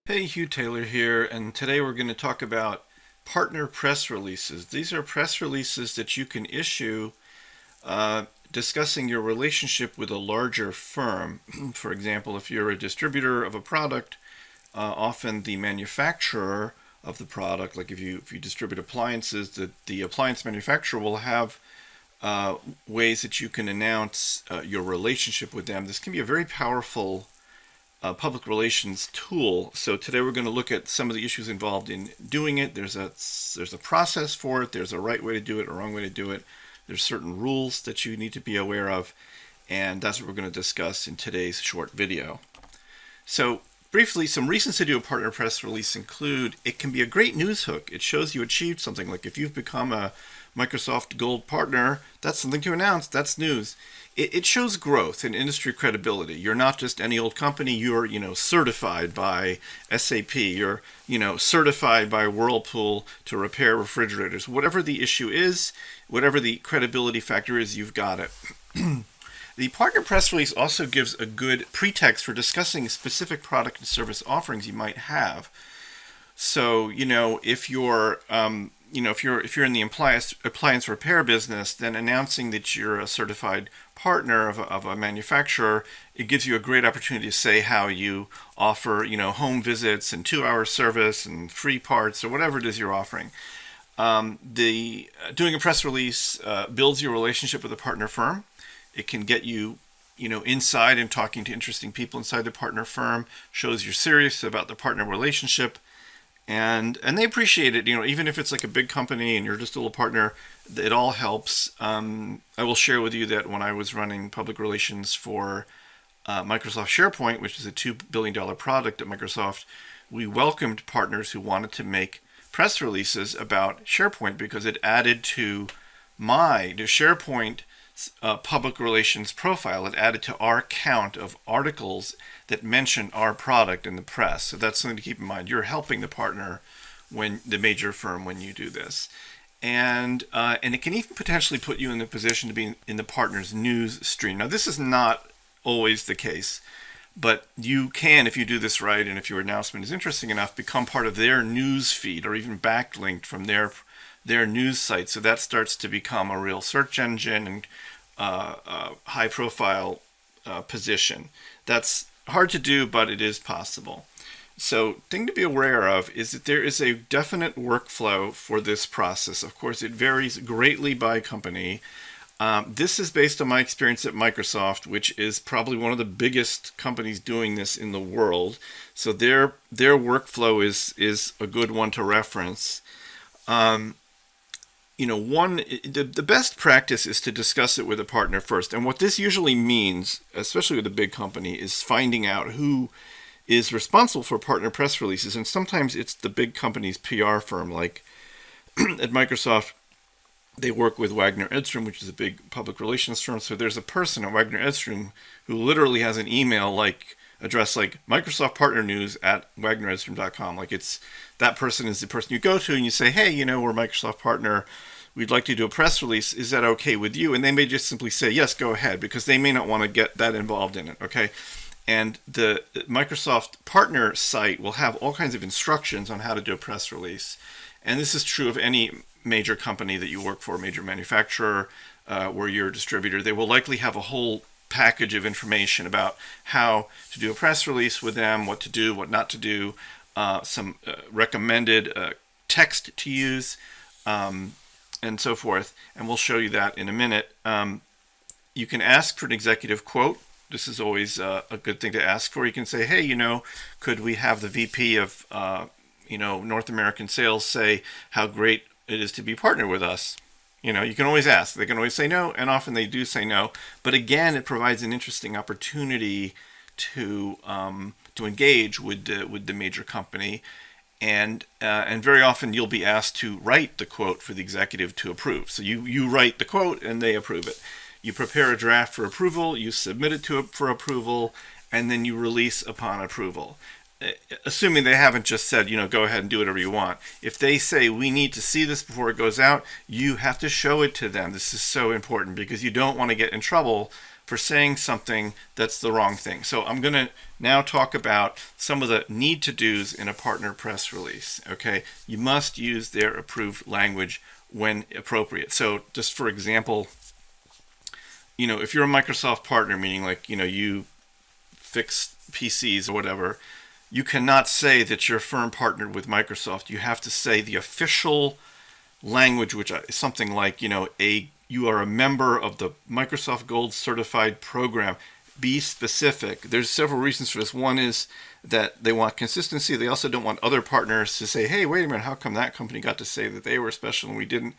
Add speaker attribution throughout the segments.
Speaker 1: Hey, Hugh Taylor here, and today we're going to talk about partner press releases. These are press releases that you can issue discussing your relationship with a larger firm. For example, if you're a distributor of a product, often the manufacturer of the product, like if you distribute appliances, the appliance manufacturer will have ways that you can announce your relationship with them. This can be a very powerful public relations tool. So today we're going to look at some of the issues involved in doing it. There's a process for it. There's a right way to do it, a wrong way to do it. There's certain rules that you need to be aware of, and that's what we're going to discuss in today's short video. So briefly, some reasons to do a partner press release include it can be a great news hook. It shows you achieved something. Like if you've become a Microsoft Gold partner, that's something to announce. That's news. It shows growth and industry credibility. You're not just any old company. You're, certified by SAP. You're, certified by Whirlpool to repair refrigerators. Whatever the issue is, whatever the credibility factor is, you've got it. The partner press release also gives a good pretext for discussing specific product and service offerings you might have. So, if you're if you're in the appliance repair business, then announcing that you're a certified partner of a manufacturer, it gives you a great opportunity to say how you offer, home visits and 2-hour service and free parts or whatever it is you're offering. Doing a press release builds your relationship with a partner firm. It can get you, inside and talking to interesting people inside the partner firm, shows you're serious about the partner relationship. And they appreciate it, even if it's like a big company and you're just a little partner, it all helps. I will share with you that when I was running public relations for Microsoft SharePoint, which is a $2 billion product at Microsoft, we welcomed partners who wanted to make press releases about SharePoint because it added to SharePoint public relations profile. It added to our count of articles that mention our product in the press. So that's something to keep in mind. You're helping the partner, when the major firm, when you do this, and it can even potentially put you in the position to be in the partner's news stream. Now, this is not always the case, but you can, if you do this right, and if your announcement is interesting enough, become part of their news feed or even backlinked from their news site. So that starts to become a real search engine and high profile position. That's hard to do, but it is possible. So, thing to be aware of is that there is a definite workflow for this process. Of course, it varies greatly by company. This is based on my experience at Microsoft, which is probably one of the biggest companies doing this in the world. So their workflow is a good one to reference. The best practice is to discuss it with a partner first. And what this usually means, especially with a big company, is finding out who is responsible for partner press releases. And sometimes it's the big company's PR firm. Like at Microsoft, they work with Wagner Edstrom, which is a big public relations firm. So there's a person at Wagner Edstrom who literally has an email address like Microsoft Partner News at wagneredstrom.com. Like that person is the person you go to and you say, hey, we're a Microsoft partner. We'd like to do a press release. Is that okay with you? And they may just simply say, yes, go ahead, because they may not want to get that involved in it. Okay. And the Microsoft partner site will have all kinds of instructions on how to do a press release. And this is true of any major company that you work for, major manufacturer, where you're a distributor. They will likely have a whole package of information about how to do a press release with them, what to do, what not to do, some recommended text to use, and so forth. And we'll show you that in a minute. You can ask for an executive quote. This is always a good thing to ask for. You can say, hey, could we have the VP of North American sales say how great it is to be partnered with us? You can always ask. They can always say no, and often they do say no. But again, it provides an interesting opportunity to engage with the major company, and very often you'll be asked to write the quote for the executive to approve. So you write the quote and they approve it. You prepare a draft for approval, you submit it for approval, and then you release upon approval. Assuming they haven't just said, go ahead and do whatever you want. If they say, we need to see this before it goes out, you have to show it to them. This is so important because you don't want to get in trouble for saying something that's the wrong thing. So I'm going to now talk about some of the need to do's in a partner press release. Okay, you must use their approved language when appropriate. So just for example, if you're a Microsoft partner, meaning like, you fix PCs or whatever, you cannot say that your firm partnered with Microsoft. You have to say the official language, which is something like, you are a member of the Microsoft Gold Certified Program. Be specific. There's several reasons for this. One is that they want consistency. They also don't want other partners to say, hey, wait a minute, how come that company got to say that they were special and we didn't?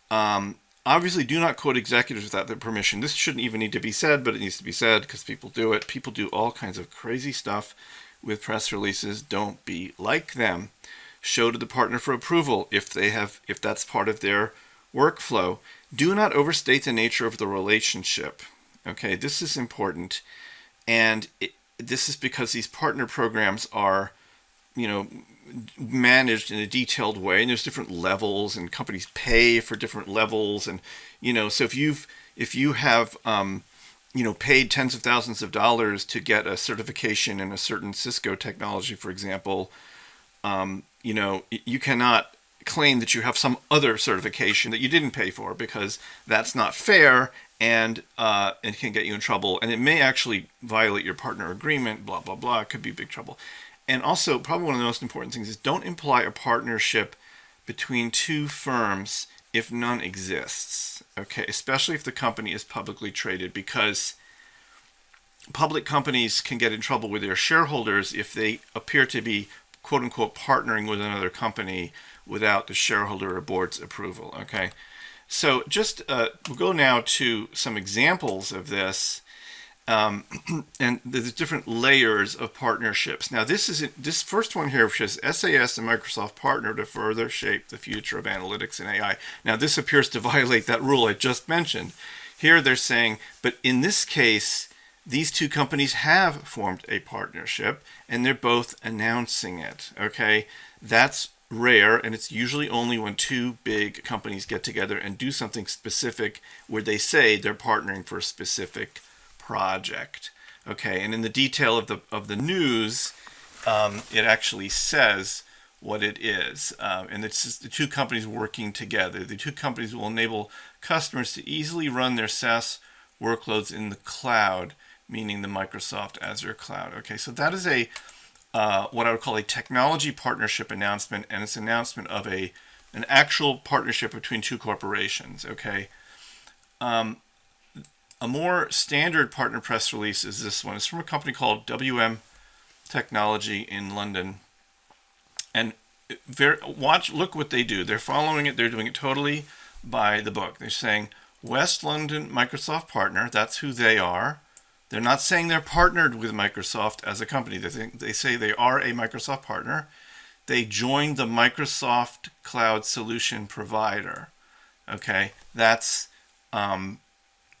Speaker 1: Obviously, do not quote executives without their permission. This shouldn't even need to be said, but it needs to be said because people do it. People do all kinds of crazy stuff with press releases. Don't be like them. Show to the partner for approval if that's part of their workflow. Do not overstate the nature of the relationship. Okay, this is important, and this is because these partner programs are, managed in a detailed way, and there's different levels, and companies pay for different levels, and so if you have paid tens of thousands of dollars to get a certification in a certain Cisco technology, for example, you cannot claim that you have some other certification that you didn't pay for, because that's not fair, and it can get you in trouble, and it may actually violate your partner agreement, blah, blah, blah. It could be big trouble. And also, probably one of the most important things is don't imply a partnership between two firms if none exists, okay? Especially if the company is publicly traded, because public companies can get in trouble with their shareholders if they appear to be, quote unquote, partnering with another company without the shareholder or board's approval, okay? So just we'll go now to some examples of this. And there's different layers of partnerships. Now, this first one here, which is SAS and Microsoft partner to further shape the future of analytics and AI. Now, this appears to violate that rule I just mentioned. Here they're saying, but in this case, these two companies have formed a partnership, and they're both announcing it, okay? That's rare, and it's usually only when two big companies get together and do something specific where they say they're partnering for a specific project. Okay, and in the detail of the news, it actually says what it is, and it's just the two companies working together. The two companies will enable customers to easily run their SaaS workloads in the cloud, meaning the Microsoft Azure cloud. Okay, so that is a what I would call a technology partnership announcement, and it's an announcement of an actual partnership between two corporations. Okay. A more standard partner press release is this one. It's from a company called WM Technology in London. And look what they do. They're following it. They're doing it totally by the book. They're saying West London Microsoft partner. That's who they are. They're not saying they're partnered with Microsoft as a company. They say they are a Microsoft partner. They joined the Microsoft Cloud Solution Provider. Okay, that's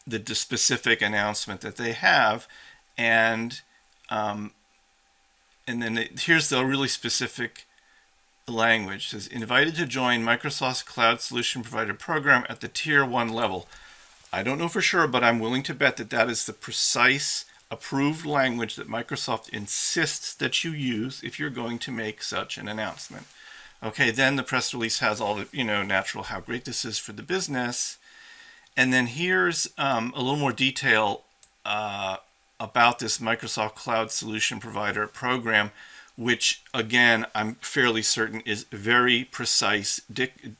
Speaker 1: the specific announcement that they have, and then here's the really specific language. It says, invited to join Microsoft's Cloud Solution Provider program at the Tier 1 level. I don't know for sure, but I'm willing to bet that that is the precise approved language that Microsoft insists that you use if you're going to make such an announcement. Okay, then the press release has all the, natural how great this is for the business. And then here's a little more detail about this Microsoft Cloud Solution Provider program, which, again, I'm fairly certain is very precise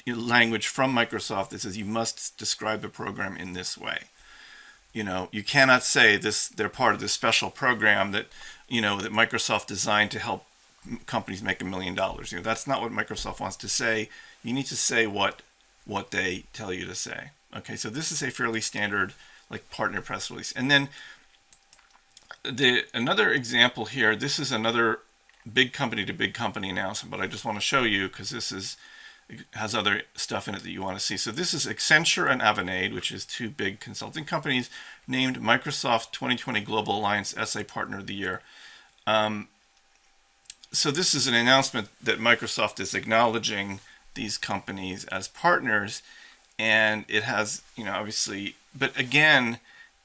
Speaker 1: language from Microsoft that says you must describe the program in this way. You cannot say they're part of this special program that Microsoft designed to help companies make $1 million. That's not what Microsoft wants to say. You need to say what they tell you to say. Okay, so this is a fairly standard partner press release. And then another example here, this is another big company to big company announcement, but I just want to show you because this has other stuff in it that you want to see. So this is Accenture and Avanade, which is two big consulting companies, named Microsoft 2020 Global Alliance SA Partner of the Year. So this is an announcement that Microsoft is acknowledging these companies as partners. And it has, obviously, but again,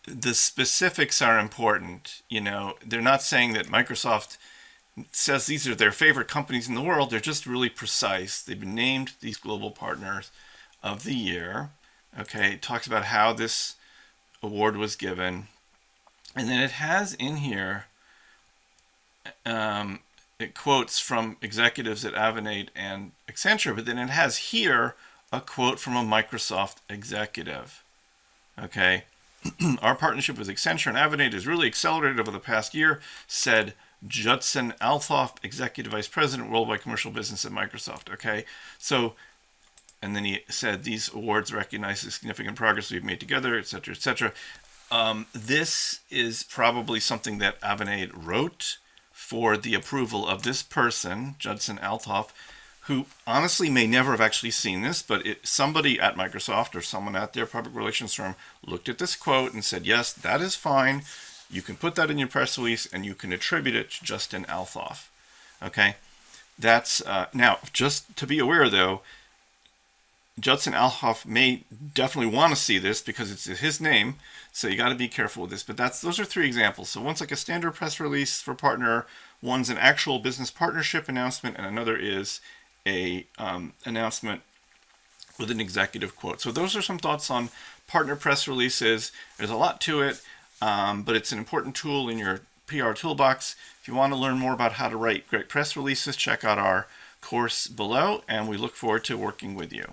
Speaker 1: the specifics are important. They're not saying that Microsoft says these are their favorite companies in the world. They're just really precise. They've been named these global partners of the year. Okay, it talks about how this award was given. And then it has in here, it quotes from executives at Avanade and Accenture, but then it has here a quote from a Microsoft executive. Okay, our partnership with Accenture and Avanade has really accelerated over the past year, said Judson Althoff, Executive Vice President, Worldwide Commercial Business at Microsoft. Okay, so, and then he said these awards recognize the significant progress we've made together, etc., etc. This is probably something that Avanade wrote for the approval of this person, Judson Althoff, who honestly may never have actually seen this, but somebody at Microsoft or someone at their public relations firm looked at this quote and said, yes, that is fine. You can put that in your press release and you can attribute it to Justin Althoff. Okay? That's, now, just to be aware though, Judson Althoff may definitely want to see this because it's his name, so you got to be careful with this. But those are 3 examples. So one's like a standard press release for partner, one's an actual business partnership announcement, and another is a announcement with an executive quote. So those are some thoughts on partner press releases. There's a lot to it, but it's an important tool in your PR toolbox. If you want to learn more about how to write great press releases, check out our course below, and we look forward to working with you.